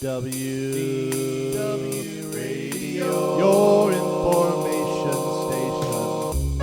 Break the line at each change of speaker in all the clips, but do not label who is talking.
WDW Radio, your information station.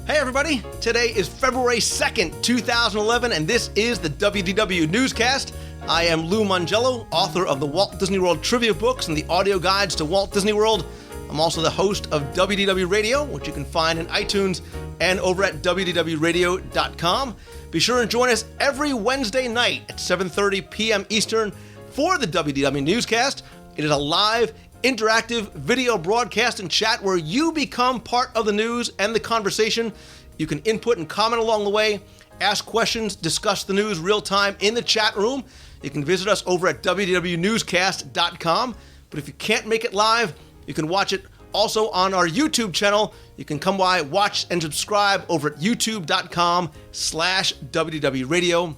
Hey everybody, today is February 2nd, 2011, and this is the WDW NewsCast. I am Lou Mongello, author of the Walt Disney World trivia books and the audio guides to Walt Disney World. I'm also the host of WDW Radio, which you can find in iTunes and over at WDWRadio.com. Be sure and join us every Wednesday night at 7:30 p.m. Eastern for the WDW Newscast. It is a live, interactive video broadcast and chat where you become part of the news and the conversation. You can input and comment along the way, ask questions, discuss the news real time in the chat room. You can visit us over at WDWNewsCast.com. But if you can't make it live, you can watch it also on our YouTube channel. You can come by, watch, and subscribe over at youtube.com/WDW Radio.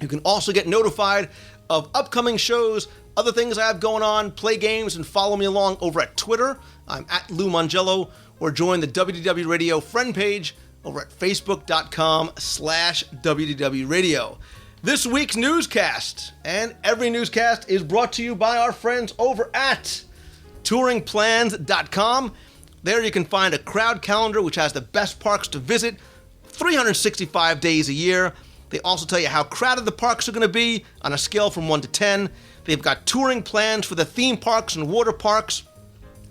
You can also get notified of upcoming shows, other things I have going on, play games, and follow me along over at Twitter. I'm at Lou Mongello, or join the WDW Radio friend page over at facebook.com/WDW Radio. This week's newscast, and every newscast, is brought to you by our friends over at touringplans.com. There you can find a crowd calendar which has the best parks to visit 365 days a year. They also tell you how crowded the parks are going to be on a scale from 1 to 10. They've got touring plans for the theme parks and water parks,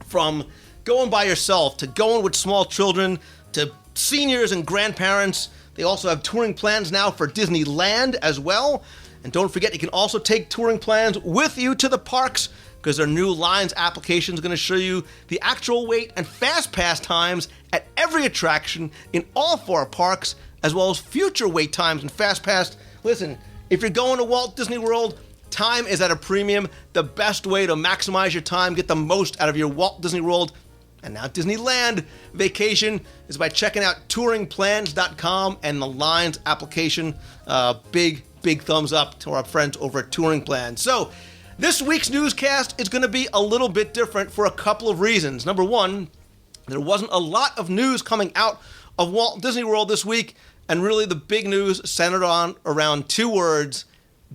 from going by yourself to going with small children to seniors and grandparents. They also have touring plans now for Disneyland as well. And don't forget, you can also take touring plans with you to the parks, because their new Lines application is going to show you the actual wait and fast pass times at every attraction in all 4 parks, as well as future wait times and fast pass. Listen, if you're going to Walt Disney World, time is at a premium. The best way to maximize your time, get the most out of your Walt Disney World and now Disneyland vacation, is by checking out touringplans.com and the Lines application. Big thumbs up to our friends over at Touring Plans. So, this week's newscast is going to be a little bit different for a couple of reasons. Number one, there wasn't a lot of news coming out of Walt Disney World this week, and really the big news centered around 2 words: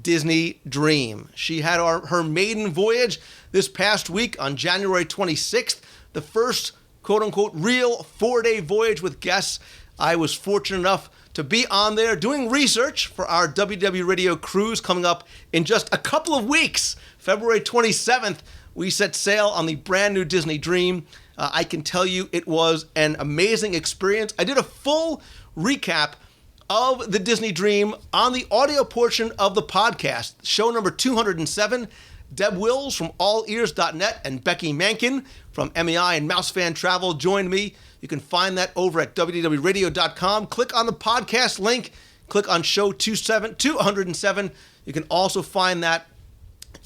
Disney Dream. She had her maiden voyage this past week on January 26th, the first quote-unquote real 4-day voyage with guests. I was fortunate enough to be on there doing research for our WDW Radio cruise coming up in just a couple of weeks. February 27th, we set sail on the brand new Disney Dream. I can tell you it was an amazing experience. I did a full recap of the Disney Dream on the audio portion of the podcast, show number 207. Deb Wills from allears.net and Becky Mankin from MEI and Mousefan Travel joined me. You can find that over at WDWRadio.com. Click on the podcast link. Click on show 207. You can also find that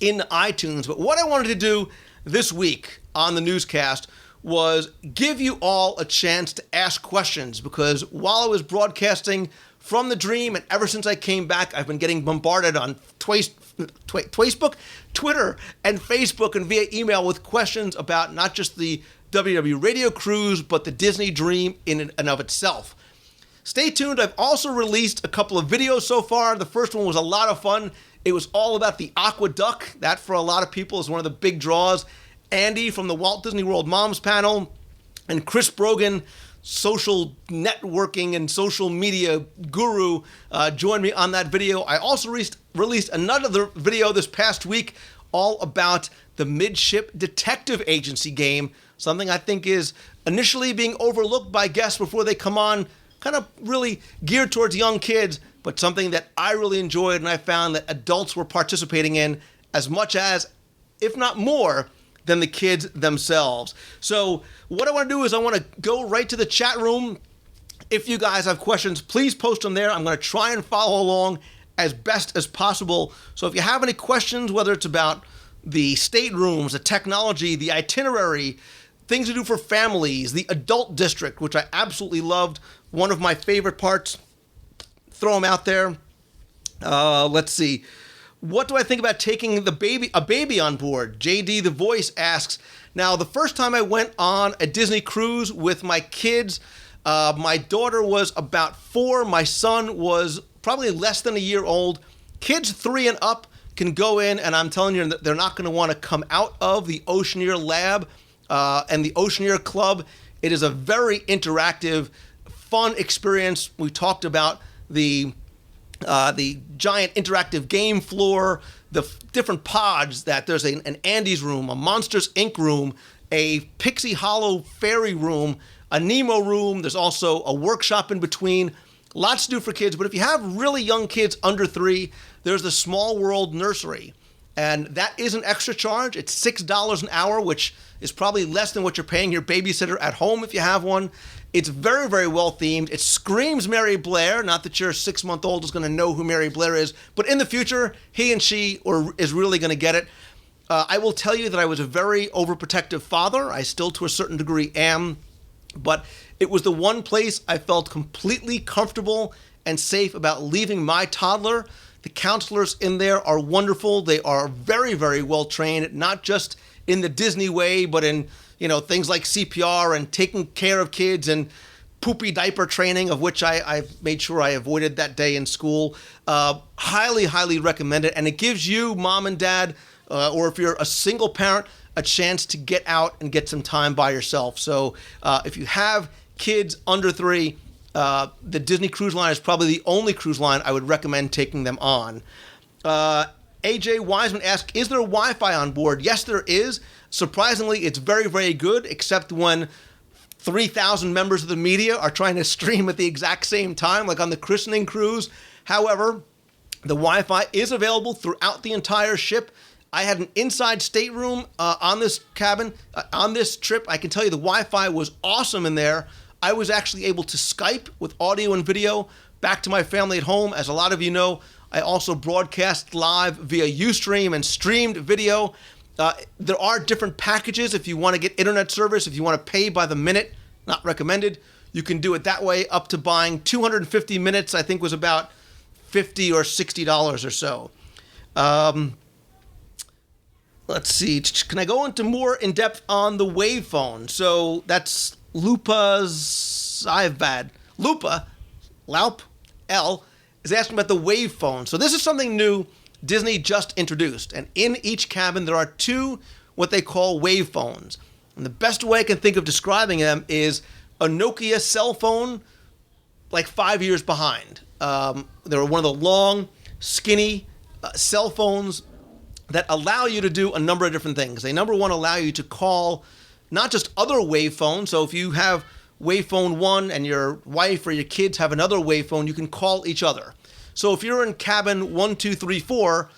in iTunes. But what I wanted to do this week on the newscast was give you all a chance to ask questions, because while I was broadcasting from the Dream, and ever since I came back, I've been getting bombarded on Twitter and Facebook and via email with questions about not just the WDW Radio cruise, but the Disney Dream in and of itself. Stay tuned. I've also released a couple of videos so far. The first one was a lot of fun. It was all about the Aqueduct. That, for a lot of people, is one of the big draws. Andy from the Walt Disney World Moms panel and Chris Brogan, social networking and social media guru, joined me on that video. I also released another video this past week all about the Midship Detective Agency game, something I think is initially being overlooked by guests before they come on, kind of really geared towards young kids, but something that I really enjoyed and I found that adults were participating in as much as, if not more, than the kids themselves. So what I want to do is I want to go right to the chat room. If you guys have questions, please post them there. I'm going to try and follow along as best as possible. So if you have any questions, whether it's about the staterooms, the technology, the itinerary, things to do for families, the adult district, which I absolutely loved, one of my favorite parts, throw them out there. Let's see. What do I think about taking a baby on board? JD The Voice asks, now the first time I went on a Disney cruise with my kids, my daughter was about 4, my son was probably less than a year old. Kids 3 and up can go in, and I'm telling you, they're not going to want to come out of the Oceaneer lab and the Oceaneer Club. It is a very interactive, fun experience. We talked about the giant interactive game floor, the different pods, that there's an Andy's room, a Monsters Inc. room, a Pixie Hollow fairy room, a Nemo room. There's also a workshop in between. Lots to do for kids, but if you have really young kids under 3, there's the Small World Nursery. And that is an extra charge. It's $6 an hour, which is probably less than what you're paying your babysitter at home if you have one. It's very, very well themed. It screams Mary Blair. Not that your 6-month-old is going to know who Mary Blair is, but in the future, he and she is really going to get it. I will tell you that I was a very overprotective father. I still, to a certain degree, am. But it was the one place I felt completely comfortable and safe about leaving my toddler. The counselors in there are wonderful. They are very, very well trained, not just in the Disney way, but in, things like CPR and taking care of kids and poopy diaper training, of which I've made sure I avoided that day in school. Highly, highly recommend it. And it gives you, mom and dad, or if you're a single parent, a chance to get out and get some time by yourself. So if you have kids under 3, the Disney Cruise Line is probably the only cruise line I would recommend taking them on. AJ Wiseman asked, is there Wi-Fi on board? Yes, there is. Surprisingly, it's very, very good, except when 3,000 members of the media are trying to stream at the exact same time, like on the christening cruise. However, the Wi-Fi is available throughout the entire ship. I had an inside stateroom on this cabin, on this trip. I can tell you the Wi-Fi was awesome in there. I was actually able to Skype with audio and video back to my family at home. As a lot of you know, I also broadcast live via Ustream and streamed video. There are different packages if you want to get internet service, if you want to pay by the minute, not recommended. You can do it that way. Up to buying 250 minutes, I think was about $50 or $60 or so. Let's see. Can I go into more in depth on the Wave phone? So that's Lupa's. Lupa, Laup, L, is asking about the Wave phone. So this is something new Disney just introduced. And in each cabin, there are 2 what they call Wave phones. And the best way I can think of describing them is a Nokia cell phone, like 5 years behind. They're one of the long, skinny cell phones that allow you to do a number of different things. They, number one, allow you to call not just other Wave phones. So if you have Wave phone 1 and your wife or your kids have another Wave phone, you can call each other. So if you're in cabin 1, 2, 3, 4,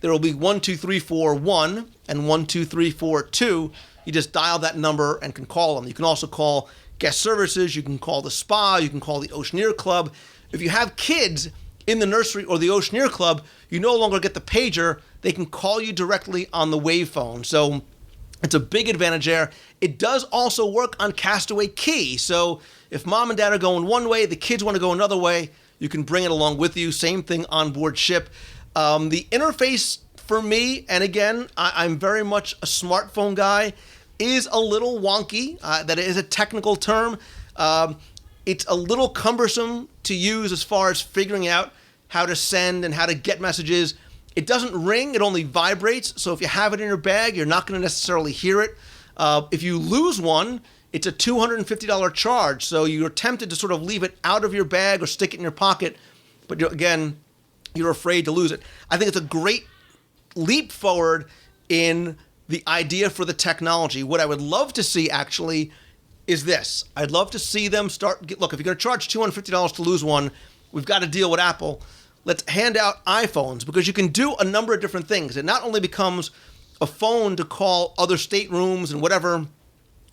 there will be 1, 2, 3, 4, 1 and 1, 2, 3, 4, 2. You just dial that number and can call them. You can also call guest services. You can call the spa. You can call the Oceaneer Club. If you have kids in the nursery or the Oceaneer Club, you no longer get the pager. They can call you directly on the Wave phone. So it's a big advantage there. It does also work on Castaway Key. So if mom and dad are going one way, the kids want to go another way, you can bring it along with you. Same thing on board ship. The interface for me, and again, I'm very much a smartphone guy, is a little wonky. That is a technical term. It's a little cumbersome to use as far as figuring out how to send and how to get messages. It doesn't ring, it only vibrates. So if you have it in your bag, you're not going to necessarily hear it. If you lose one, it's a $250 charge. So you're tempted to sort of leave it out of your bag or stick it in your pocket. But again, you're afraid to lose it. I think it's a great leap forward in the idea for the technology. What I would love to see actually is this. I'd love to see them look, if you're going to charge $250 to lose one, we've got to deal with Apple. Let's hand out iPhones, because you can do a number of different things. It not only becomes a phone to call other staterooms and whatever,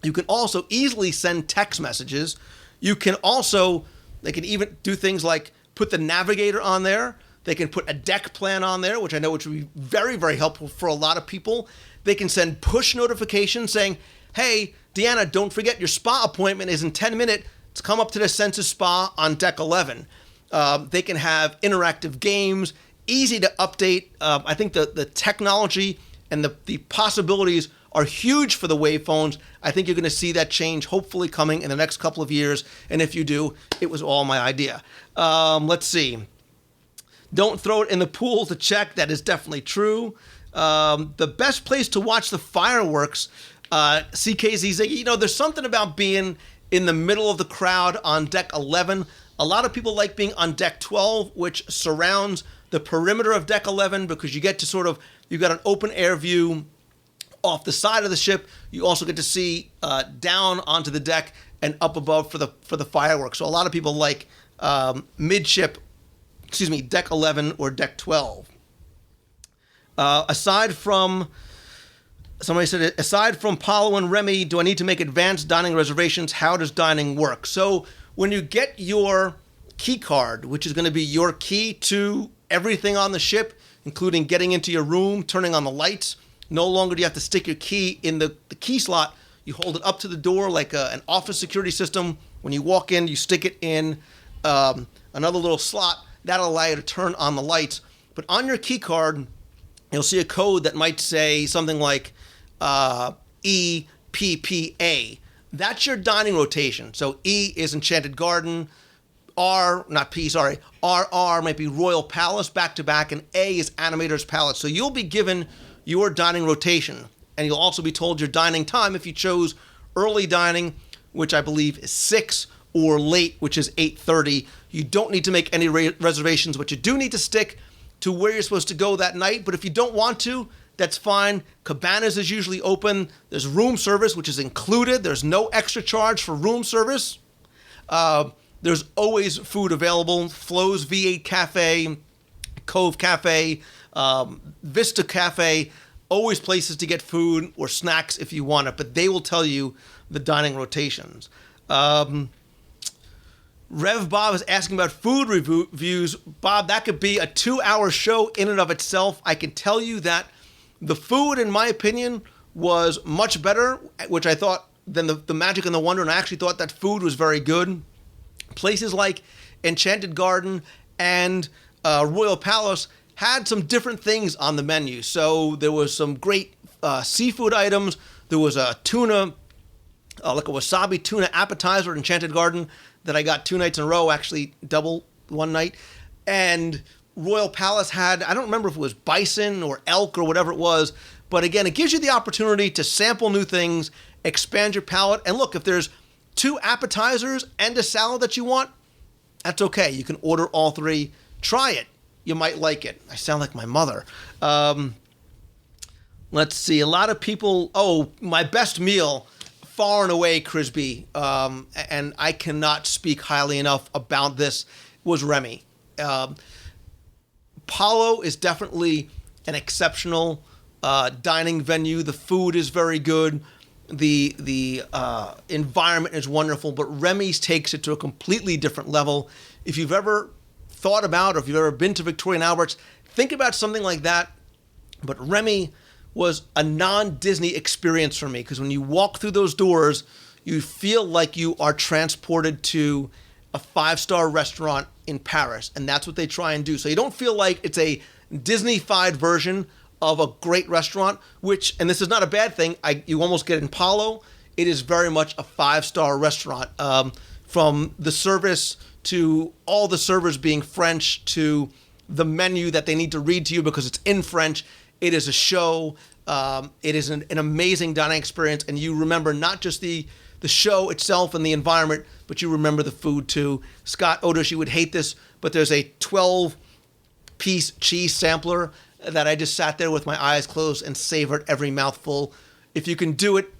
you can also easily send text messages. You can also, they can even do things like put the navigator on there. They can put a deck plan on there, which I know which would be very, very helpful for a lot of people. They can send push notifications saying, hey, Deanna, don't forget your spa appointment is in 10 minutes. Come up to the Senses Spa on deck 11. They can have interactive games, easy to update. I think the technology and the possibilities are huge for the Wave phones. I think you're going to see that change hopefully coming in the next couple of years. And if you do, it was all my idea. Let's see. Don't throw it in the pool to check. That is definitely true. The best place to watch the fireworks, CKZ, there's something about being in the middle of the crowd on deck 11. A lot of people like being on deck 12, which surrounds the perimeter of deck 11 because you get to you've got an open air view off the side of the ship. You also get to see down onto the deck and up above for the fireworks. So a lot of people like deck 11 or deck 12. Aside from Paulo and Remy, do I need to make advanced dining reservations? How does dining work? So when you get your key card, which is going to be your key to everything on the ship, including getting into your room, turning on the lights, no longer do you have to stick your key in the key slot. You hold it up to the door like an office security system. When you walk in, you stick it in another little slot. That'll allow you to turn on the lights. But on your key card, you'll see a code that might say something like EPPA. That's your dining rotation. So E is Enchanted Garden, RR might be Royal Palace back to back, and A is Animator's Palace. So you'll be given your dining rotation, and you'll also be told your dining time if you chose early dining, which I believe is 6, or late, which is 8:30. You don't need to make any reservations, but you do need to stick to where you're supposed to go that night. But if you don't want to, that's fine. Cabanas is usually open. There's room service, which is included. There's no extra charge for room service. There's always food available. Flo's V8 Cafe, Cove Cafe, Vista Cafe, always places to get food or snacks if you want it, but they will tell you the dining rotations. Rev Bob is asking about food reviews. Bob, that could be a 2-hour show in and of itself. I can tell you that the food, in my opinion, was much better, which I thought, than the Magic and the Wonder, and I actually thought that food was very good. Places like Enchanted Garden and Royal Palace had some different things on the menu. So there was some great seafood items. There was a tuna, like a wasabi tuna appetizer at Enchanted Garden that I got 2 nights in a row, actually double one night. And Royal Palace had, I don't remember if it was bison or elk or whatever it was, but again, it gives you the opportunity to sample new things, expand your palate. And look, if there's 2 appetizers and a salad that you want, that's okay. You can order all 3. Try it. You might like it. I sound like my mother. Let's see. A lot of people, my best meal, far and away, Crisby, and I cannot speak highly enough about this, was Remy. Paulo is definitely an exceptional dining venue. The food is very good. The environment is wonderful, but Remy's takes it to a completely different level. If you've ever thought about, or if you've ever been to Victoria and Albert's, think about something like that. But Remy was a non-Disney experience for me, because when you walk through those doors, you feel like you are transported to a 5-star restaurant in Paris, and that's what they try and do. So you don't feel like it's a Disney-fied version of a great restaurant, which, and this is not a bad thing, you almost get in Paulo. It is very much a 5-star restaurant, from the service to all the servers being French to the menu that they need to read to you because it's in French. It is a show. It is an amazing dining experience, and you remember not just the show itself and the environment, but you remember the food too. Scott Otish, you would hate this, but there's a 12-piece cheese sampler that I just sat there with my eyes closed and savored every mouthful. If you can do it,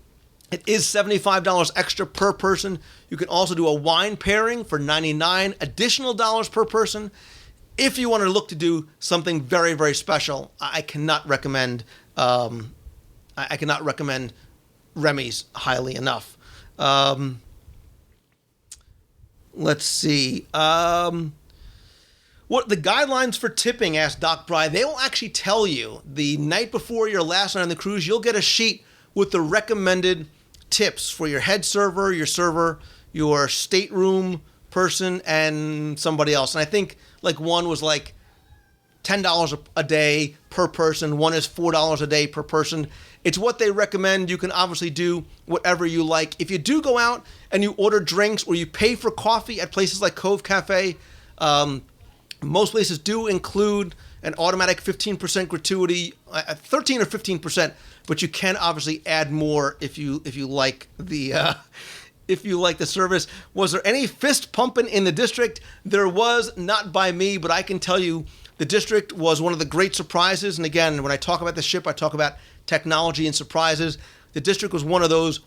it is $75 extra per person. You can also do a wine pairing for $99 additional dollars per person. If you want to look to do something very, very special, I cannot recommend Remy's highly enough. Let's see. What the guidelines for tipping, asked Doc Bry. They will actually tell you the night before your last night on the cruise. You'll get a sheet with the recommended tips for your head server, your stateroom person, and somebody else. And I think like one was like $10 a day per person. One is $4 a day per person. It's what they recommend. You can obviously do whatever you like. If you do go out and you order drinks or you pay for coffee at places like Cove Cafe, Most places do include an automatic 15% gratuity, 13 or 15%, but you can obviously add more if you like the if you like the service. Was there any fist pumping in the district? There was, not by me, but I can tell you the district was one of the great surprises. And again, when I talk about the ship, I talk about technology and surprises. The district was one of those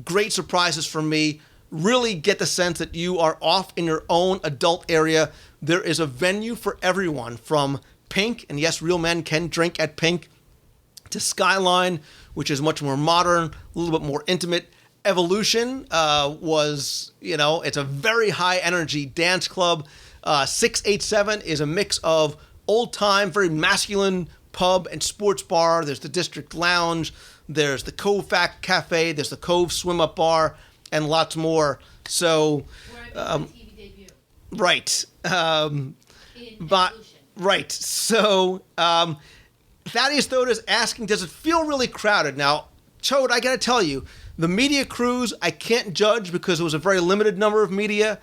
great surprises for me. Really get the sense that you are off in your own adult area. There is a venue for everyone, from Pink, and yes, real men can drink at Pink, to Skyline, which is much more modern, a little bit more intimate. Evolution was, it's a very high energy dance club. 687 is a mix of old time, very masculine pub and sports bar. There's the District Lounge. There's the Cove Cafe. There's the Cove Swim Up Bar, and lots more. So,
Where I made my TV debut.
Right.
In
But
Evolution.
right. So, Thaddeus Thoda is asking, does it feel really crowded? Now, Chode, I got to tell you, the media cruise, I can't judge because it was a very limited number of media,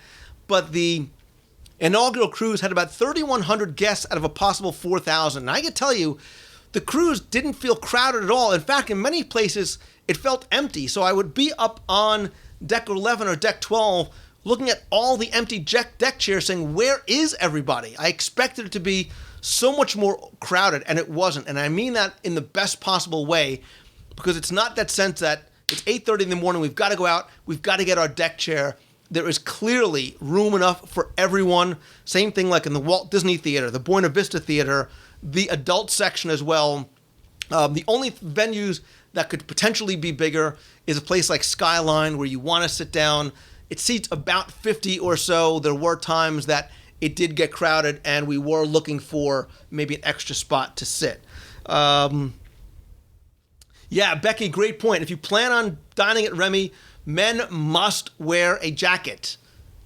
but the inaugural cruise had about 3,100 guests out of a possible 4,000. And I can tell you, the cruise didn't feel crowded at all. In fact, in many places, it felt empty. So I would be up on deck 11 or deck 12 looking at all the empty deck chairs saying, where is everybody? I expected it to be so much more crowded, and it wasn't. And I mean that in the best possible way, because it's not that sense that it's 8:30 in the morning, we've got to go out, we've got to get our deck chair. There is clearly room enough for everyone. Same thing like in the Walt Disney Theater, the Buena Vista Theater, the adult section as well. The only venues that could potentially be bigger is a place like Skyline, where you want to sit down. It seats about 50 or so. There were times that it did get crowded, and we were looking for maybe an extra spot to sit. Yeah, Becky, great point. If you plan on dining at Remy, men must wear a jacket.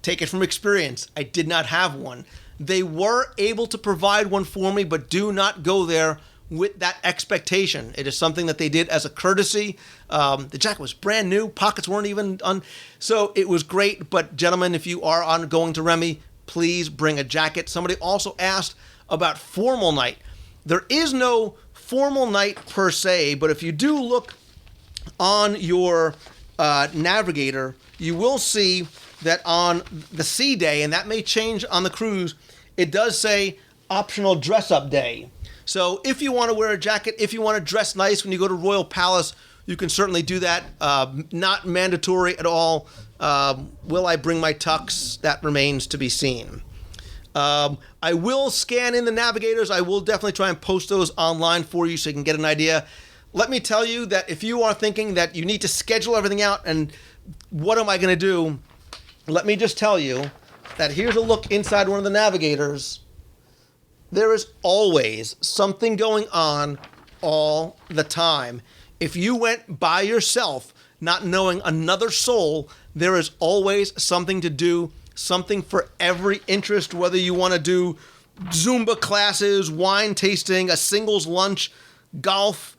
Take it from experience. I did not have one. They were able to provide one for me, but do not go there with that expectation. It is something that they did as a courtesy. The jacket was brand new. Pockets weren't even on. So it was great. But gentlemen, if you are on going to Remy, please bring a jacket. Somebody also asked about formal night. There is no formal night per se, but if you do look on your navigator, you will see that on the sea day, and that may change on the cruise, it does say optional dress-up day. So if you want to wear a jacket, if you want to dress nice when you go to Royal Palace, you can certainly do that. Not mandatory at all. Will I bring my tux? That remains to be seen. I will scan in the navigators. I will definitely try and post those online for you so you can get an idea. Let me tell you that if you are thinking that you need to schedule everything out and what am I going to do, let me just tell you that here's a look inside one of the navigators. There is always something going on all the time. If you went by yourself, not knowing another soul, there is always something to do, something for every interest, whether you want to do Zumba classes, wine tasting, a singles lunch, golf,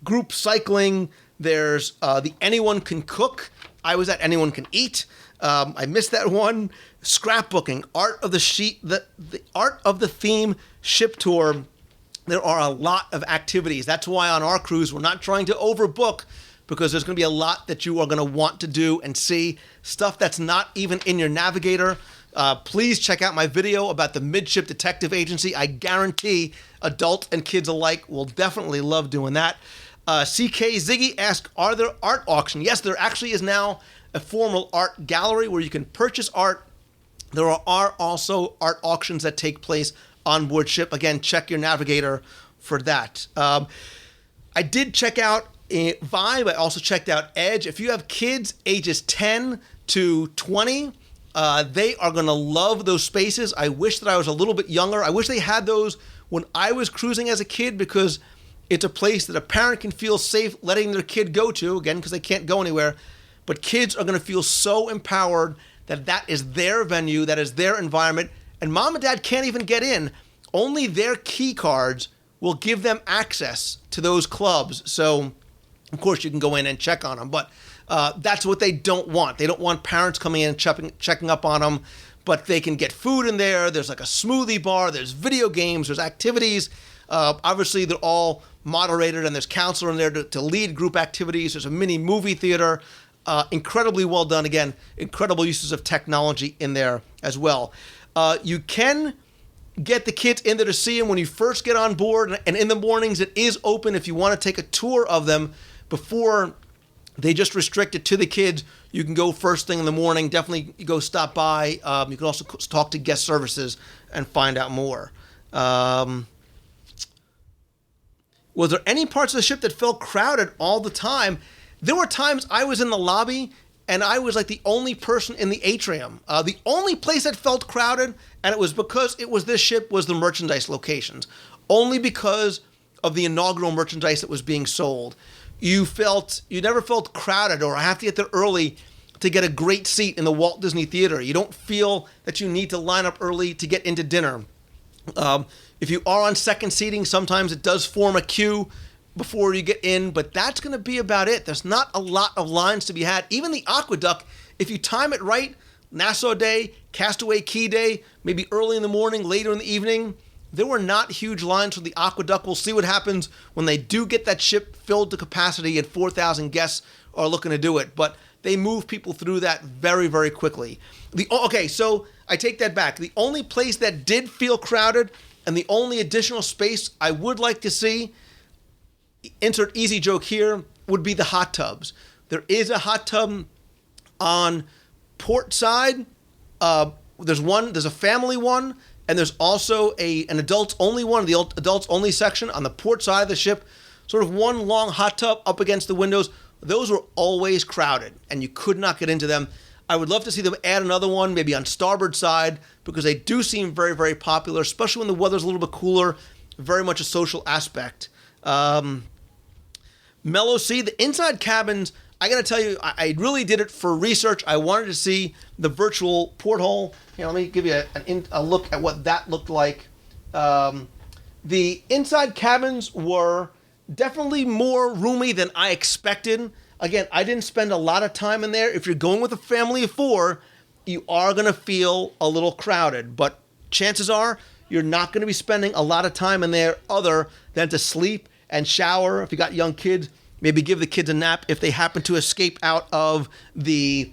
group cycling. There's the Anyone Can Cook. I was at Anyone Can Eat. I missed that one. Scrapbooking, art of the art of the theme ship tour. There are a lot of activities. That's why on our cruise, we're not trying to overbook, because there's going to be a lot that you are going to want to do and see, stuff that's not even in your navigator. Please check out my video about the Midship Detective Agency. I guarantee adults and kids alike will definitely love doing that. CK Ziggy asked, are there art auctions? Yes, there actually is now a formal art gallery where you can purchase art. There are also art auctions that take place on board ship. Again, check your navigator for that. I did check out Vibe. I also checked out Edge. If you have kids ages 10 to 20, they are going to love those spaces. I wish that I was a little bit younger. I wish they had those when I was cruising as a kid, because it's a place that a parent can feel safe letting their kid go to, again, because they can't go anywhere. But kids are going to feel so empowered that that is their venue, that is their environment, and mom and dad can't even get in. Only their key cards will give them access to those clubs. So, of course, you can go in and check on them, but that's what they don't want. They don't want parents coming in and checking up on them. but they can get food in there. There's like a smoothie bar. There's video games. There's activities. Obviously, they're all moderated, and there's counselor in there to lead group activities. There's a mini movie theater. Incredibly well done. Again, incredible uses of technology in there as well. You can get the kids in there to see them when you first get on board, and in the mornings it is open if you want to take a tour of them before they just restrict it to the kids. You can go first thing in the morning. Definitely go stop by. You can also talk to guest services and find out more. Was there any parts of the ship that felt crowded all the time? There were times I was in the lobby and I was like the only person in the atrium. The only place that felt crowded, and it was because it was this ship, was the merchandise locations. Only because of the inaugural merchandise that was being sold. You never felt crowded, or I have to get there early to get a great seat in the Walt Disney Theater. You don't feel that you need to line up early to get into dinner. If you are on second seating, sometimes it does form a queue before you get in, but that's going to be about it. There's not a lot of lines to be had. Even the Aqueduct, if you time it right, Nassau Day, Castaway Key Day, maybe early in the morning, later in the evening, there were not huge lines for the Aqueduct. We'll see what happens when they do get that ship filled to capacity and 4,000 guests are looking to do it. But they move people through that very, very quickly. Okay, so I take that back. The only place that did feel crowded and the only additional space I would like to see, insert easy joke here, would be the hot tubs. There is a hot tub on port side. There's a family one, and there's also an adults only one, the adults only section on the port side of the ship. Sort of one long hot tub up against the windows. Those were always crowded, and you could not get into them. I would love to see them add another one, maybe on starboard side, because they do seem very, very popular, especially when the weather's a little bit cooler. Very much a social aspect. Mellow Sea, the inside cabins, I got to tell you, I really did it for research. I wanted to see the virtual porthole. Here, let me give you a look at what that looked like. The inside cabins were definitely more roomy than I expected. Again, I didn't spend a lot of time in there. If you're going with a family of 4, you are going to feel a little crowded. But chances are you're not going to be spending a lot of time in there other than to sleep and shower. If you got young kids, maybe give the kids a nap if they happen to escape out of the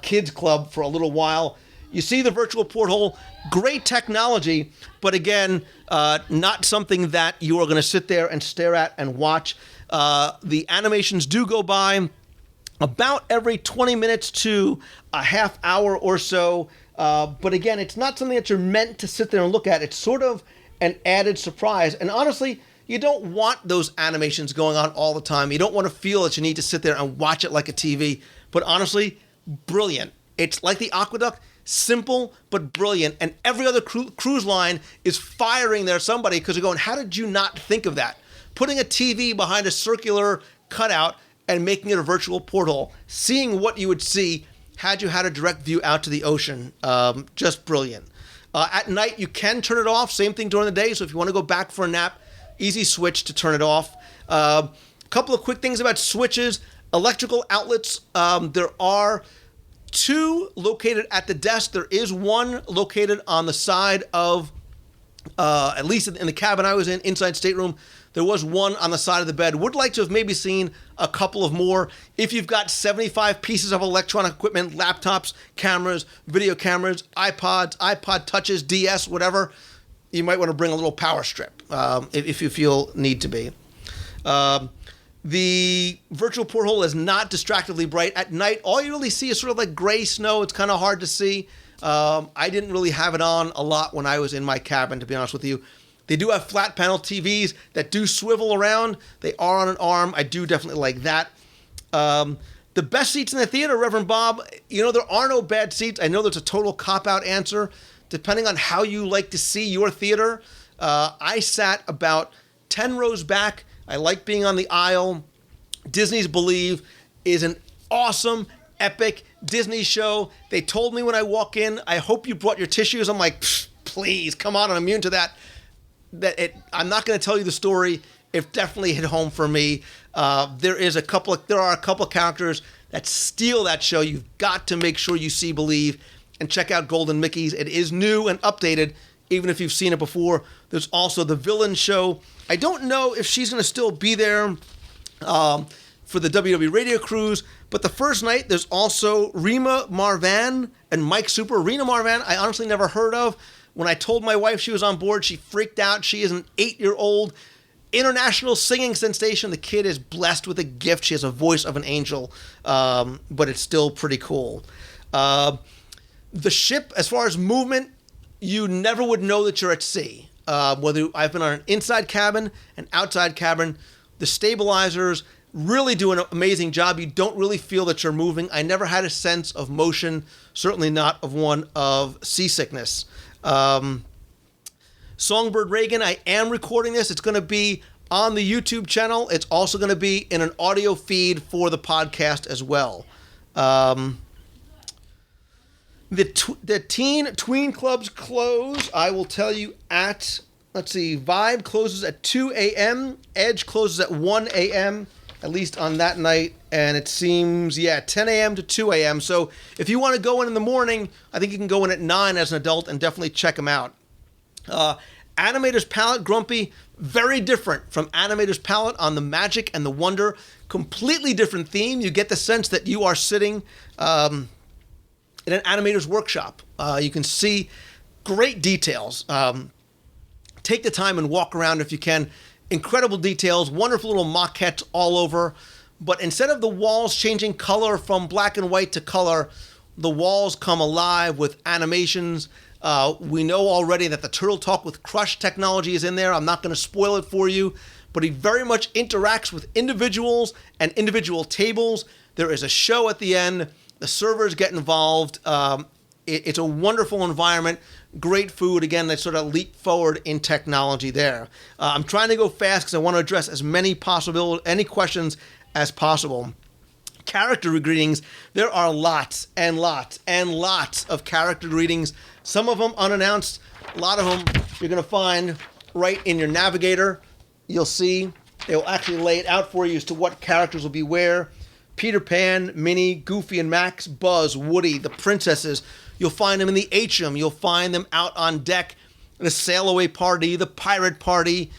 kids club for a little while. You see the virtual porthole, great technology, but again, not something that you are going to sit there and stare at and watch. The animations do go by about every 20 minutes to a half hour or so. But again, it's not something that you're meant to sit there and look at. It's sort of an added surprise. And honestly, you don't want those animations going on all the time. You don't want to feel that you need to sit there and watch it like a TV. But honestly, brilliant. It's like the Aqueduct, simple but brilliant. And every other cruise line is firing their somebody because they're going, how did you not think of that? Putting a TV behind a circular cutout and making it a virtual porthole. Seeing what you would see had you had a direct view out to the ocean. Just brilliant. At night, you can turn it off. Same thing during the day. So if you want to go back for a nap, easy switch to turn it off. A couple of quick things about switches. Electrical outlets. There are 2 located at the desk. There is one located on the side of, at least in the cabin I was in, inside stateroom. There was one on the side of the bed. Would like to have maybe seen a couple of more. If you've got 75 pieces of electronic equipment, laptops, cameras, video cameras, iPods, iPod Touches, DS, whatever, you might want to bring a little power strip if you feel need to be. The virtual porthole is not distractingly bright. At night, all you really see is sort of like gray snow. It's kind of hard to see. I didn't really have it on a lot when I was in my cabin, to be honest with you. They do have flat panel TVs that do swivel around. They are on an arm. I do definitely like that. The best seats in the theater, Reverend Bob, there are no bad seats. I know there's a total cop-out answer. Depending on how you like to see your theater, I sat about 10 rows back. I like being on the aisle. Disney's Believe is an awesome, epic Disney show. They told me when I walk in, I hope you brought your tissues. I'm like, please, come on, I'm immune to that. I'm not going to tell you the story. It definitely hit home for me. There are a couple of characters that steal that show. You've got to make sure you see Believe. and check out Golden Mickey's. It is new and updated, even if you've seen it before. There's also the Villain Show. I don't know if she's going to still be there for the WW Radio Cruise, but the first night there's also Rima Marvan and Mike Super. Rima Marvan, I honestly never heard of. When I told my wife she was on board, she freaked out. She is an 8-year-old international singing sensation. The kid is blessed with a gift. She has a voice of an angel, but it's still pretty cool. The ship, as far as movement, you never would know that you're at sea. Whether I've been on an inside cabin, an outside cabin, the stabilizers really do an amazing job. You don't really feel that you're moving. I never had a sense of motion, certainly not of one of seasickness. Songbird Reagan, I am recording this. It's going to be on the YouTube channel. It's also going to be in an audio feed for the podcast as well. The teen tween clubs close, I will tell you at, Vibe closes at 2 a.m. Edge closes at 1 a.m., at least on that night. And it seems, 10 a.m. to 2 a.m. So if you want to go in the morning, I think you can go in at 9 as an adult and definitely check them out. Animator's Palette, Grumpy, very different from Animator's Palette on the Magic and the Wonder. Completely different theme. You get the sense that you are sitting in an animator's workshop. You can see great details. Take the time and walk around if you can. Incredible details, wonderful little maquettes all over. But instead of the walls changing color from black and white to color, the walls come alive with animations. We know already that the Turtle Talk with Crush technology is in there. I'm not going to spoil it for you, but he very much interacts with individuals and individual tables. There is a show at the end. The servers get involved. It's a wonderful environment. Great food. Again, they sort of leap forward in technology there. I'm trying to go fast because I want to address as many questions as possible. Character greetings. There are lots and lots and lots of character greetings. Some of them unannounced. A lot of them you're going to find right in your navigator. You'll see they will actually lay it out for you as to what characters will be where. Peter Pan, Minnie, Goofy and Max, Buzz, Woody, the princesses. You'll find them in the atrium. You'll find them out on deck, the sail away party, the pirate party.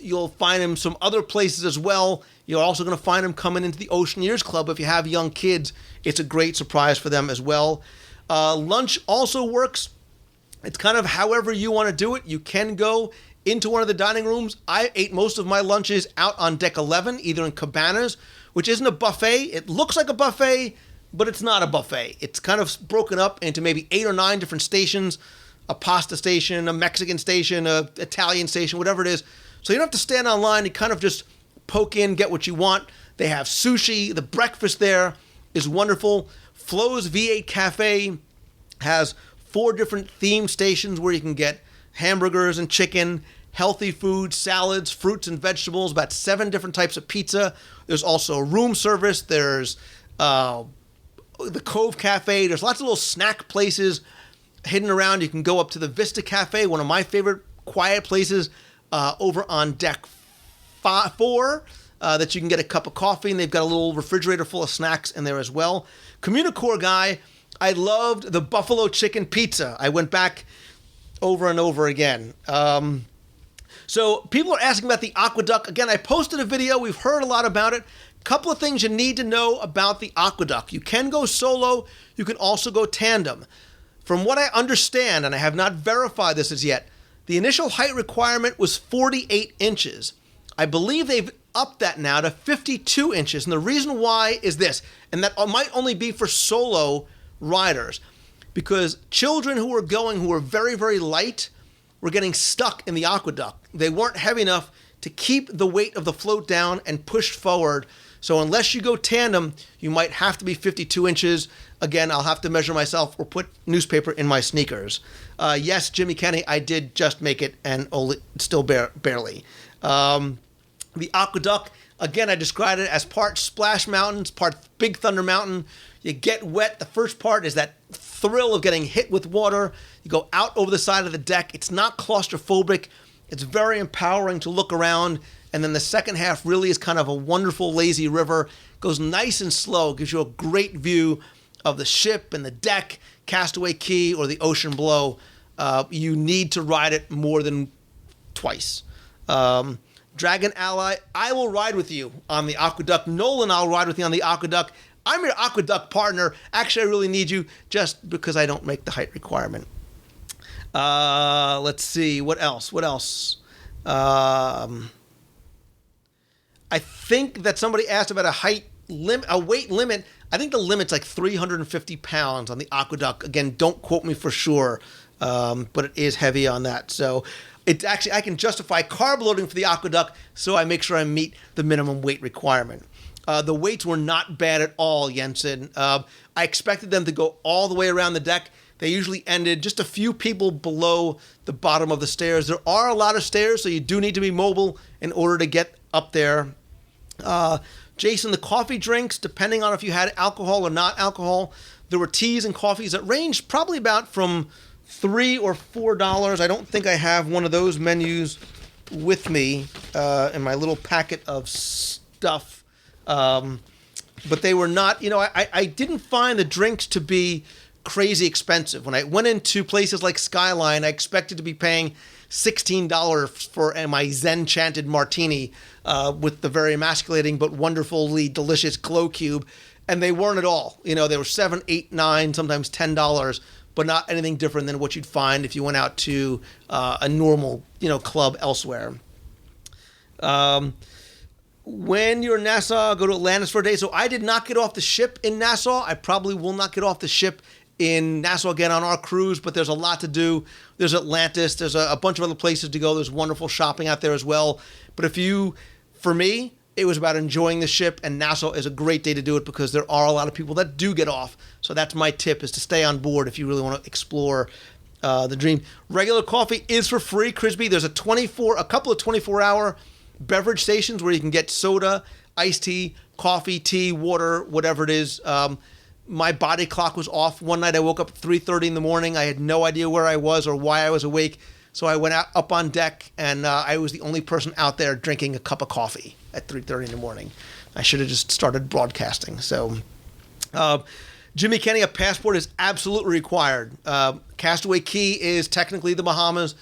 You'll find them some other places as well. You're also going to find them coming into the Oceaneers Club. If you have young kids, it's a great surprise for them as well. Lunch also works. It's kind of however you want to do it. You can go into one of the dining rooms. I ate most of my lunches out on deck 11, either in cabanas, which isn't a buffet. It looks like a buffet, but it's not a buffet. It's kind of broken up into maybe 8 or 9 different stations, a pasta station, a Mexican station, a Italian station, whatever it is. So you don't have to stand online. You kind of just poke in, get what you want. They have sushi. The breakfast there is wonderful. Flo's V8 Cafe has 4 different theme stations where you can get hamburgers and chicken, healthy food, salads, fruits and vegetables, about 7 different types of pizza. There's also room service. There's the Cove Cafe. There's lots of little snack places hidden around. You can go up to the Vista Cafe, one of my favorite quiet places over on deck 4 that you can get a cup of coffee, and they've got a little refrigerator full of snacks in there as well. Communicore guy, I loved the buffalo chicken pizza. I went back over and over again. So people are asking about the aqueduct. Again, I posted a video. We've heard a lot about it. Couple of things you need to know about the aqueduct. You can go solo. You can also go tandem. From what I understand, and I have not verified this as yet, the initial height requirement was 48 inches. I believe they've upped that now to 52 inches. And the reason why is this, and that might only be for solo riders, because children who were very, very light were getting stuck in the aqueduct. They weren't heavy enough to keep the weight of the float down and push forward. So unless you go tandem, you might have to be 52 inches. Again, I'll have to measure myself or put newspaper in my sneakers. Yes, Jimmy Kenny, I did just make it, and only still barely. The aqueduct, again, I described it as part Splash Mountains, part Big Thunder Mountain. You get wet. The first part is that thrill of getting hit with water. You go out over the side of the deck. It's not claustrophobic. It's very empowering to look around. And then the second half really is kind of a wonderful, lazy river. Goes nice and slow. Gives you a great view of the ship and the deck, Castaway Key or the Ocean Blow, you need to ride it more than twice. Dragon Ally, I will ride with you on the Aqueduct. Nolan, I'll ride with you on the Aqueduct. I'm your Aqueduct partner. Actually, I really need you just because I don't make the height requirement. Let's see. What else? I think that somebody asked about a weight limit. I think the limit's like 350 pounds on the Aqueduct. Again, don't quote me for sure, but it is heavy on that. So it's actually, I can justify carb loading for the Aqueduct, so I make sure I meet the minimum weight requirement. The weights were not bad at all, Jensen. I expected them to go all the way around the deck. They usually ended just a few people below the bottom of the stairs. There are a lot of stairs, so you do need to be mobile in order to get up there. Jason, the coffee drinks, depending on if you had alcohol or not alcohol, there were teas and coffees that ranged probably about from $3 or $4. I don't think I have one of those menus with me in my little packet of stuff. But they were not, I didn't find the drinks to be crazy expensive. When I went into places like Skyline, I expected to be paying $16 for my Zen-chanted martini with the very emasculating but wonderfully delicious glow cube, and they weren't at all. They were $7, $8, $9, sometimes $10, but not anything different than what you'd find if you went out to a normal, club elsewhere. When you're in Nassau, go to Atlantis for a day. So I did not get off the ship in Nassau. I probably will not get off the ship in Nassau again on our cruise, but there's a lot to do. There's Atlantis. There's a bunch of other places to go. There's wonderful shopping out there as well. But for me, it was about enjoying the ship, and Nassau is a great day to do it because there are a lot of people that do get off. So that's my tip, is to stay on board if you really want to explore the dream. Regular coffee is for free, Crisby. There's a couple of 24-hour beverage stations where you can get soda, iced tea, coffee, tea, water, whatever it is. My body clock was off. One night I woke up at 3:30 in the morning. I had no idea where I was or why I was awake. So I went up on deck, and I was the only person out there drinking a cup of coffee at 3:30 in the morning. I should have just started broadcasting. So Jimmy Kenny, a passport is absolutely required. Castaway Key is technically the Bahamas.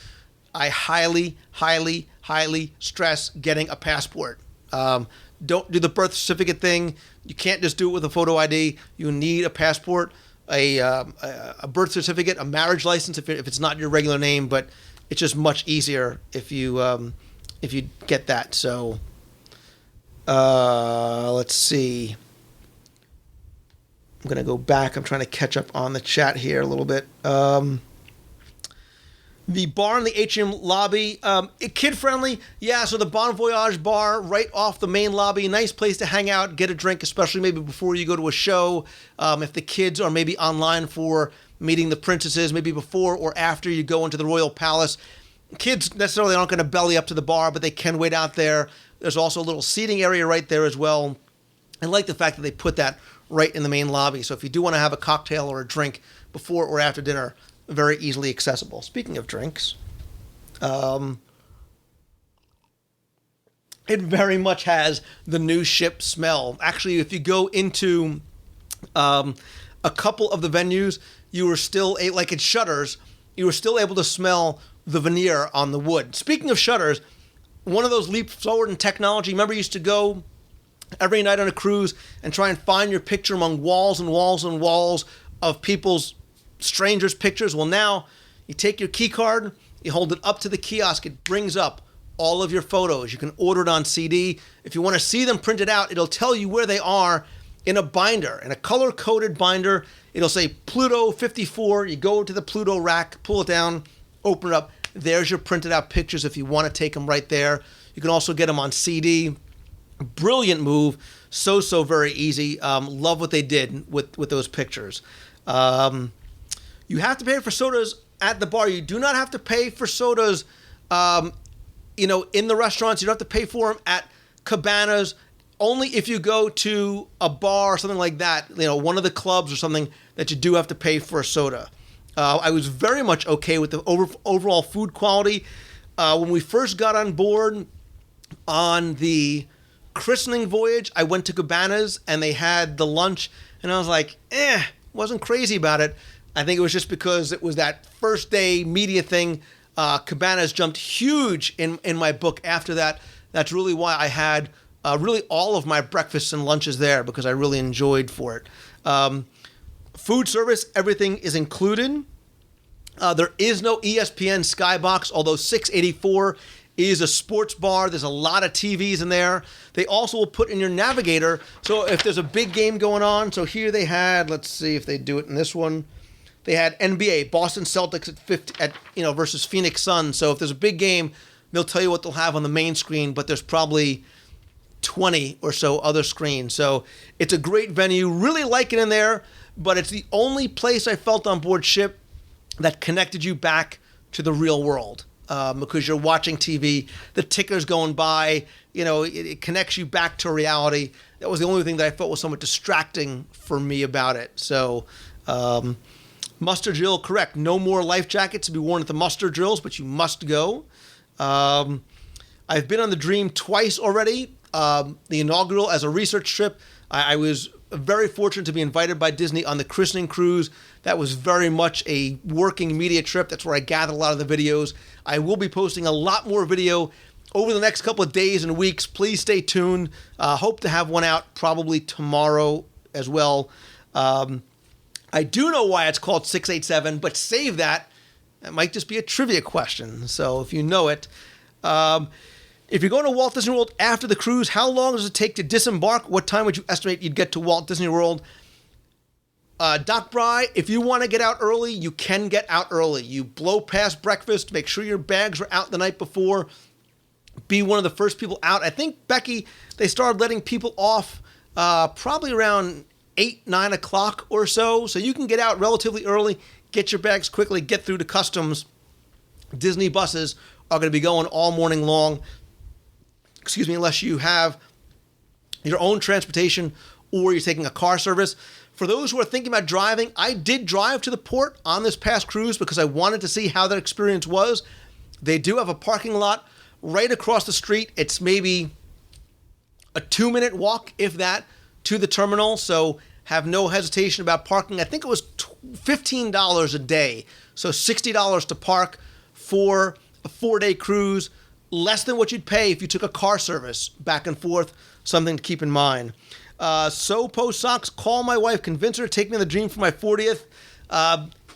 I highly, highly, highly stress getting a passport. Don't do the birth certificate thing. You can't just do it with a photo ID. You need a passport, a birth certificate, a marriage license if it's not your regular name. But it's just much easier if you get that. So let's see. I'm gonna go back. I'm trying to catch up on the chat here a little bit. The bar in the atrium lobby, kid-friendly. Yeah, so the Bon Voyage bar right off the main lobby. Nice place to hang out, get a drink, especially maybe before you go to a show. If the kids are maybe online for Meeting the Princesses, maybe before or after you go into the Royal Palace. Kids necessarily aren't going to belly up to the bar, but they can wait out there. There's also a little seating area right there as well. I like the fact that they put that right in the main lobby. So if you do want to have a cocktail or a drink before or after dinner, very easily accessible. Speaking of drinks, it very much has the new ship smell. Actually, if you go into a couple of the venues, you were still, like at Shutters, you were still able to smell the veneer on the wood. Speaking of Shutters, one of those leaps forward in technology. Remember, you used to go every night on a cruise and try and find your picture among walls and walls and walls of strangers' pictures. Well, now you take your key card, you hold it up to the kiosk, it brings up all of your photos. You can order it on CD. If you want to see them printed out, it'll tell you where they are in a binder, in a color-coded binder. It'll say Pluto 54. You go to the Pluto rack, pull it down, open it up. There's your printed out pictures if you want to take them right there. You can also get them on CD. Brilliant move. So very easy. Love what they did with those pictures. You have to pay for sodas at the bar. You do not have to pay for sodas, in the restaurants. You don't have to pay for them at cabanas. Only if you go to a bar or something like that, one of the clubs or something, that you do have to pay for a soda. I was very much okay with the overall food quality. When we first got on board on the christening voyage, I went to Cabanas and they had the lunch, and I was like, wasn't crazy about it. I think it was just because it was that first day media thing. Cabanas jumped huge in my book after that. That's really why I had really all of my breakfasts and lunches there, because I really enjoyed for it. Food service, everything is included. There is no ESPN Skybox, although 684 is a sports bar. There's a lot of TVs in there. They also will put in your navigator, so if there's a big game going on. So here they had, let's see if they do it in this one. They had NBA, Boston Celtics versus Phoenix Suns. So if there's a big game, they'll tell you what they'll have on the main screen, but there's probably 20 or so other screens. So it's a great venue. Really like it in there, but it's the only place I felt on board ship that connected you back to the real world. Because you're watching TV, the ticker's going by, it connects you back to reality. That was the only thing that I felt was somewhat distracting for me about it. So, muster drill, correct. No more life jackets to be worn at the muster drills, but you must go. I've been on the Dream twice already. The inaugural as a research trip. I was very fortunate to be invited by Disney on the christening cruise. That was very much a working media trip. That's where I gathered a lot of the videos. I will be posting a lot more video over the next couple of days and weeks. Please stay tuned. Hope to have one out probably tomorrow as well. I do know why it's called 687, but save that. It might just be a trivia question. So if you know it. If you're going to Walt Disney World after the cruise, how long does it take to disembark? What time would you estimate you'd get to Walt Disney World? Doc Bry, if you want to get out early, you can get out early. You blow past breakfast, make sure your bags are out the night before. Be one of the first people out. I think, Becky, they started letting people off probably around 8, 9 o'clock or so. So you can get out relatively early, get your bags quickly, get through to customs. Disney buses are going to be going all morning long. Unless you have your own transportation or you're taking a car service. For those who are thinking about driving, I did drive to the port on this past cruise because I wanted to see how that experience was. They do have a parking lot right across the street. It's maybe a 2-minute walk, if that, to the terminal. So have no hesitation about parking. I think it was $15 a day. So $60 to park for a 4-day cruise. Less than what you'd pay if you took a car service back and forth. Something to keep in mind. So Post Socks, call my wife, convince her to take me on the Dream for my 40th.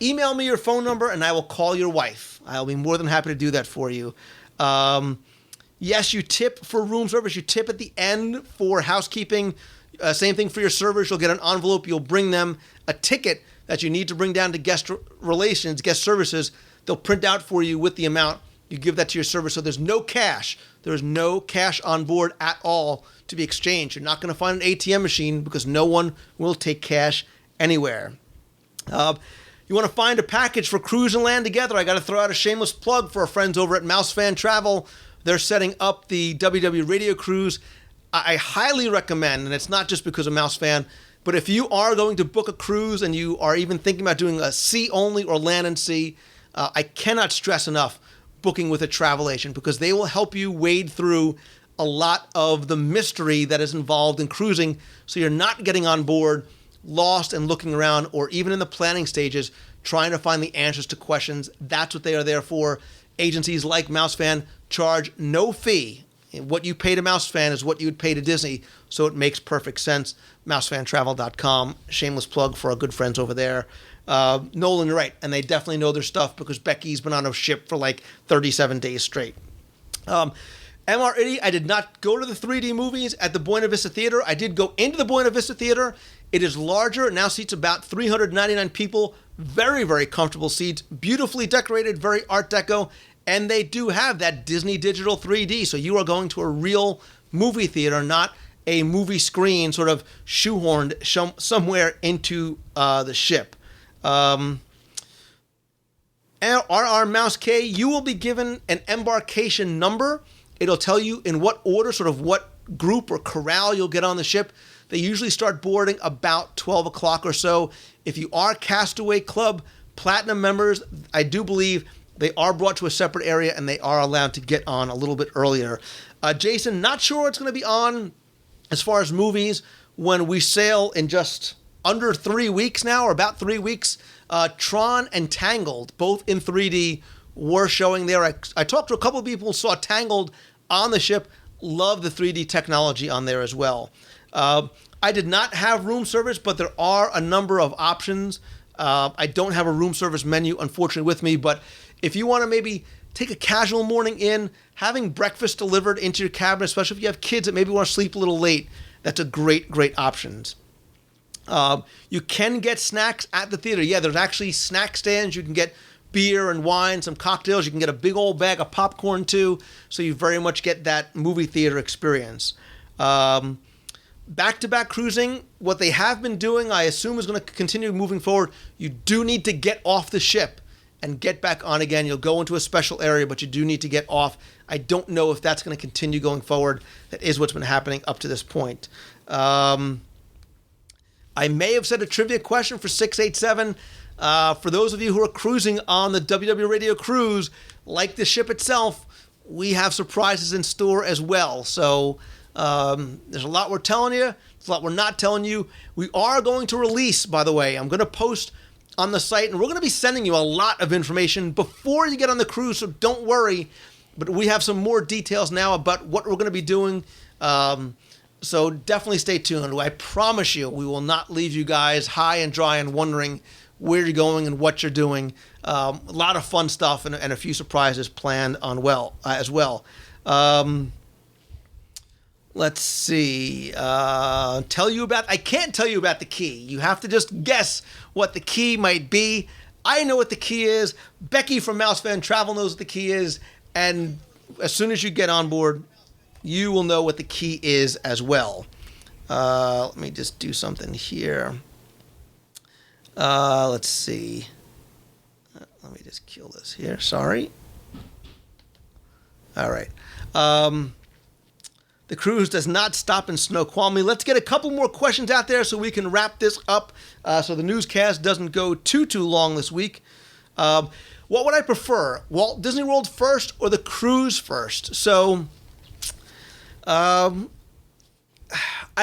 Email me your phone number and I will call your wife. I'll be more than happy to do that for you. Yes, you tip for room service. You tip at the end for housekeeping. Same thing for your servers. You'll get an envelope. You'll bring them a ticket that you need to bring down to guest relations, guest services. They'll print out for you with the amount. You give that to your server, so there's no cash. There's no cash on board at all to be exchanged. You're not going to find an ATM machine because no one will take cash anywhere. You want to find a package for Cruise and Land Together? I got to throw out a shameless plug for our friends over at Mouse Fan Travel. They're setting up the WDW Radio Cruise. I highly recommend, and it's not just because of Mouse Fan, but if you are going to book a cruise and you are even thinking about doing a sea only or land and sea, I cannot stress enough booking with a travel agent because they will help you wade through a lot of the mystery that is involved in cruising, so you're not getting on board lost and looking around, or even in the planning stages trying to find the answers to questions. That's what they are there for. Agencies like MouseFan charge no fee. What you pay to MouseFan is what you would pay to Disney, so it makes perfect sense. MouseFanTravel.com. Shameless plug for our good friends over there. Nolan, you're right, and they definitely know their stuff because Becky's been on a ship for like 37 days straight. MR Itty, I did not go to the 3D movies at the Buena Vista Theater. I did go into the Buena Vista Theater. It is larger. It now seats about 399 people. Very, very comfortable seats. Beautifully decorated, very Art Deco. And they do have that Disney Digital 3D. So you are going to a real movie theater, not a movie screen sort of shoehorned somewhere into the ship. RR Mouse K, you will be given an embarkation number. It'll tell you in what order, sort of what group or corral you'll get on the ship. They usually start boarding about 12 o'clock or so. If you are Castaway Club Platinum members, I do believe they are brought to a separate area and they are allowed to get on a little bit earlier. Jason, not sure what's going to be on as far as movies when we sail in just under 3 weeks now, or about 3 weeks. Tron and Tangled, both in 3D, were showing there. I talked to a couple of people who saw Tangled on the ship, love the 3D technology on there as well. I did not have room service, but there are a number of options. I don't have a room service menu, unfortunately, with me, but if you want to maybe take a casual morning in, having breakfast delivered into your cabin, especially if you have kids that maybe want to sleep a little late, that's a great option. You can get snacks at the theater. Yeah, there's actually snack stands. You can get beer and wine, some cocktails. You can get a big old bag of popcorn too, so you very much get that movie theater experience. Back-to-back cruising, what they have been doing, I assume is going to continue moving forward. You do need to get off the ship and get back on again. You'll go into a special area, but you do need to get off. I don't know if that's going to continue going forward. That is what's been happening up to this point. I may have said a trivia question for 687. For those of you who are cruising on the WDW Radio cruise, like the ship itself, we have surprises in store as well. So there's a lot we're telling you. There's a lot we're not telling you. We are going to release, by the way, I'm going to post on the site, and we're going to be sending you a lot of information before you get on the cruise, so don't worry. But we have some more details now about what we're going to be doing. So definitely stay tuned. I promise you, we will not leave you guys high and dry and wondering where you're going and what you're doing. A lot of fun stuff and a few surprises planned on as well. Let's see. I can't tell you about the key. You have to just guess what the key might be. I know what the key is. Becky from Mouse Fan Travel knows what the key is. And as soon as you get on board, you will know what the key is as well. Let me just do something here. Let's see. Let me just kill this here. Sorry. All right. The cruise does not stop in Snoqualmie. Let's get a couple more questions out there so we can wrap this up so the newscast doesn't go too long this week. What would I prefer? Walt Disney World first or the cruise first? So I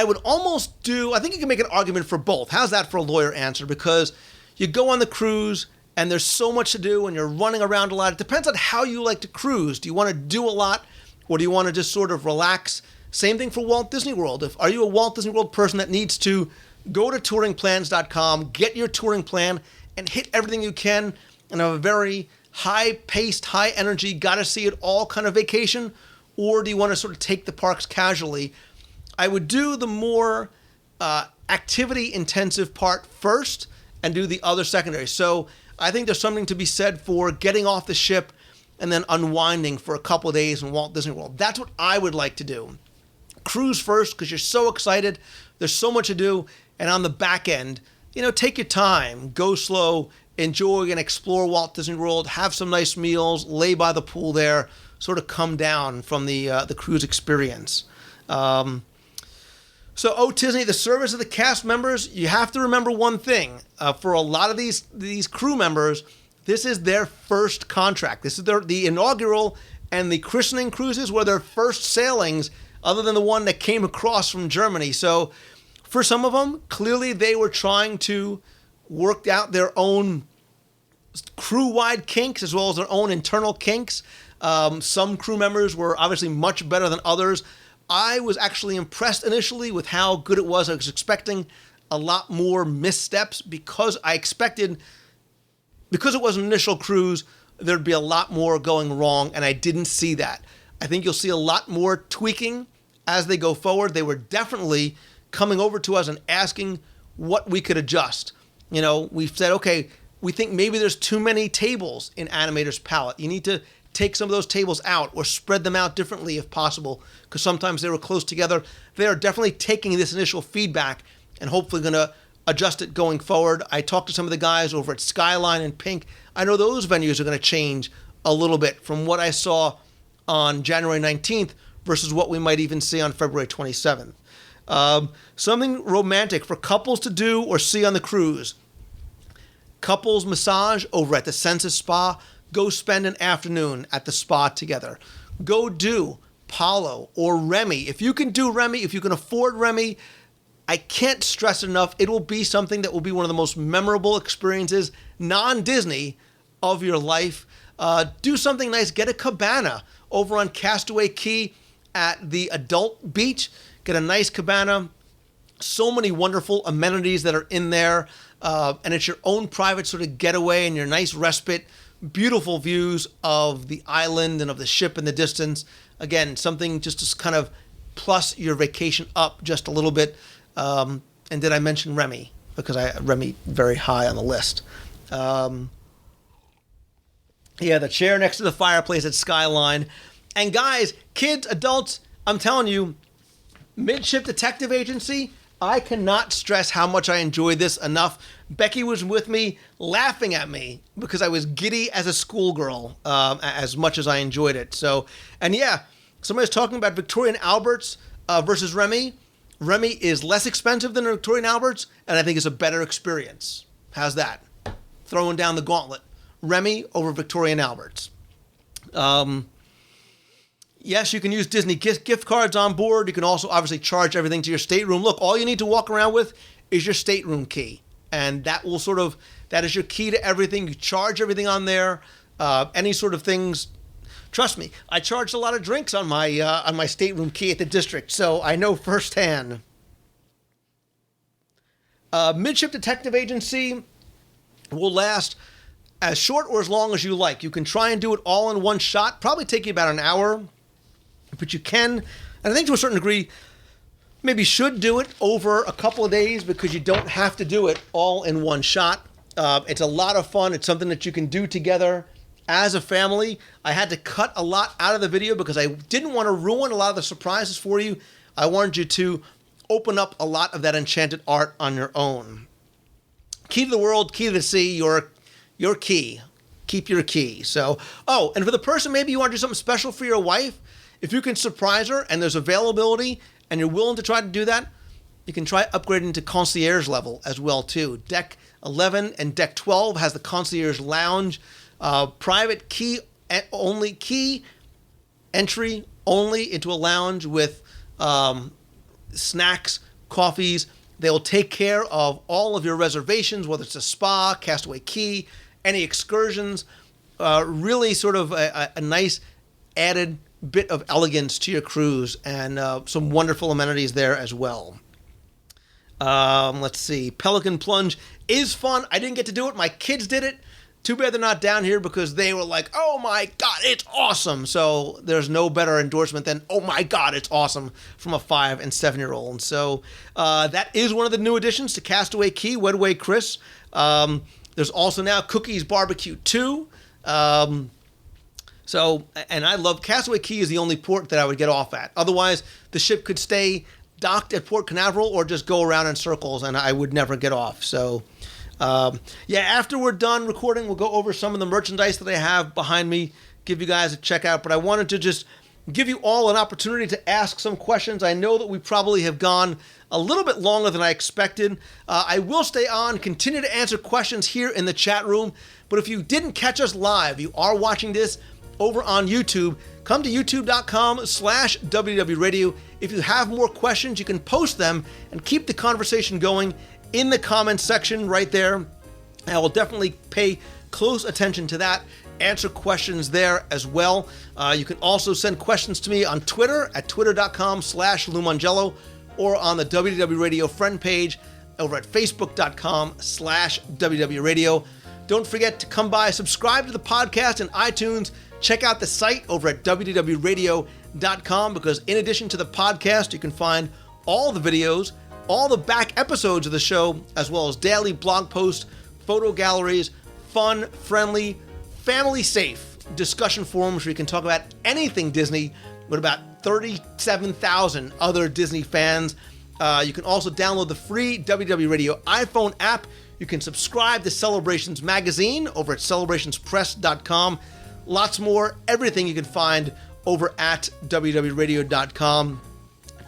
would almost I think you can make an argument for both. How's that for a lawyer answer? Because you go on the cruise and there's so much to do and you're running around a lot. It depends on how you like to cruise. Do you want to do a lot or do you want to just sort of relax? Same thing for Walt Disney World. Are you a Walt Disney World person that needs to go to touringplans.com, get your touring plan, and hit everything you can and have a very high-paced, high-energy, gotta-see-it-all kind of vacation? Or do you want to sort of take the parks casually? I would do the more activity-intensive part first and do the other secondary. So I think there's something to be said for getting off the ship and then unwinding for a couple of days in Walt Disney World. That's what I would like to do. Cruise first because you're so excited. There's so much to do. And on the back end, take your time, go slow, enjoy and explore Walt Disney World, have some nice meals, lay by the pool there, sort of come down from the cruise experience. So, Disney, the service of the cast members, you have to remember one thing. For a lot of these crew members, this is their first contract. This is the inaugural and the christening cruises were their first sailings other than the one that came across from Germany. So for some of them, clearly they were trying to work out their own crew-wide kinks as well as their own internal kinks. Some crew members were obviously much better than others. I was actually impressed initially with how good it was. I was expecting a lot more missteps because it was an initial cruise, there'd be a lot more going wrong, and I didn't see that. I think you'll see a lot more tweaking as they go forward. They were definitely coming over to us and asking what we could adjust. We've said, okay, we think maybe there's too many tables in Animator's Palette. You need to take some of those tables out or spread them out differently if possible, because sometimes they were close together. They are definitely taking this initial feedback and hopefully going to adjust it going forward. I talked to some of the guys over at Skyline and Pink. I know those venues are going to change a little bit from what I saw on January 19th versus what we might even see on February 27th. Something romantic for couples to do or see on the cruise. Couples massage over at the Senses Spa. Go spend an afternoon at the spa together. Go do Palo or Remy. If you can do Remy, if you can afford Remy, I can't stress it enough. It will be something that will be one of the most memorable experiences, non-Disney, of your life. Do something nice. Get a cabana over on Castaway Cay at the adult beach. Get a nice cabana. So many wonderful amenities that are in there. And it's your own private sort of getaway and your nice respite. Beautiful views of the island and of the ship in the distance. Again, something just to kind of plus your vacation up just a little bit. And did I mention Remy? Because Remy very high on the list. Yeah, the chair next to the fireplace at Skyline. And guys, kids, adults, I'm telling you, Midship Detective Agency, I cannot stress how much I enjoyed this enough. Becky was with me, laughing at me because I was giddy as a schoolgirl, as much as I enjoyed it. So, and yeah, somebody's talking about Victoria and Albert's versus Remy. Remy is less expensive than Victoria and Albert's, and I think it's a better experience. How's that? Throwing down the gauntlet. Remy over Victoria and Albert's. Yes, you can use Disney gift cards on board. You can also obviously charge everything to your stateroom. Look, all you need to walk around with is your stateroom key. And that will that is your key to everything. You charge everything on there. Any sort of things. Trust me, I charged a lot of drinks on my stateroom key at the district, so I know firsthand. Midship Detective Agency will last as short or as long as you like. You can try and do it all in one shot. Probably take you about an hour, but you can, and I think to a certain degree, maybe should do it over a couple of days because you don't have to do it all in one shot. It's a lot of fun. It's something that you can do together as a family. I had to cut a lot out of the video because I didn't want to ruin a lot of the surprises for you. I wanted you to open up a lot of that enchanted art on your own. Key to the world, key to the sea, your key. Keep your key. So, and for the person, maybe you want to do something special for your wife. If you can surprise her and there's availability and you're willing to try to do that, you can try upgrading to concierge level as well too. Deck 11 and Deck 12 has the concierge lounge. Private key entry only into a lounge with snacks, coffees. They'll take care of all of your reservations, whether it's a spa, Castaway Cay, any excursions. Really sort of a nice added bit of elegance to your cruise, and some wonderful amenities there as well. Let's see. Pelican Plunge is fun. I didn't get to do it. My kids did it. Too bad they're not down here because they were like, oh my God, it's awesome. So there's no better endorsement than, oh my God, it's awesome from a 5 and 7-year-old. And so that is one of the new additions to Castaway Cay, Wedway Chris. There's also now Cookies Barbecue 2. And I love Castaway Cay is the only port that I would get off at. Otherwise, the ship could stay docked at Port Canaveral or just go around in circles and I would never get off. So after we're done recording, we'll go over some of the merchandise that I have behind me, give you guys a check out. But I wanted to just give you all an opportunity to ask some questions. I know that we probably have gone a little bit longer than I expected. I will stay on, continue to answer questions here in the chat room. But if you didn't catch us live, you are watching this over on YouTube, come to youtube.com/WDW Radio. If you have more questions, you can post them and keep the conversation going in the comments section right there. I will definitely pay close attention to that, answer questions there as well. You can also send questions to me on Twitter at twitter.com/LouMongello or on the WDW Radio friend page over at facebook.com/WDW Radio. Don't forget to come by, subscribe to the podcast in iTunes. Check out the site over at WDWRadio.com because in addition to the podcast, you can find all the videos, all the back episodes of the show, as well as daily blog posts, photo galleries, fun, friendly, family-safe discussion forums where you can talk about anything Disney with about 37,000 other Disney fans. You can also download the free WDW Radio iPhone app. You can subscribe to Celebrations Magazine over at celebrationspress.com. Lots more, everything you can find over at WDWRadio.com.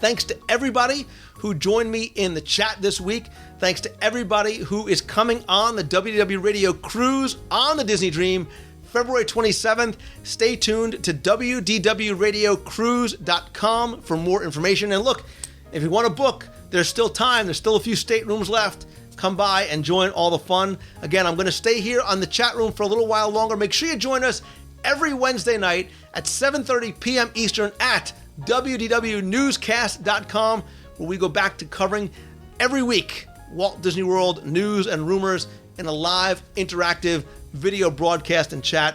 Thanks to everybody who joined me in the chat this week. Thanks to everybody who is coming on the WDW Radio cruise on the Disney Dream, February 27th. Stay tuned to WDWRadiocruise.com for more information. And look, If you want a book, there's still time. There's still a few staterooms left. Come by and join all the fun. Again, I'm going to stay here on the chat room for a little while longer. Make sure you join us every Wednesday night at 7:30 p.m. Eastern at WDW NewsCast.com, where we go back to covering every week Walt Disney World news and rumors in a live, interactive video broadcast and chat.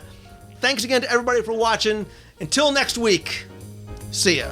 Thanks again to everybody for watching. Until next week, see ya.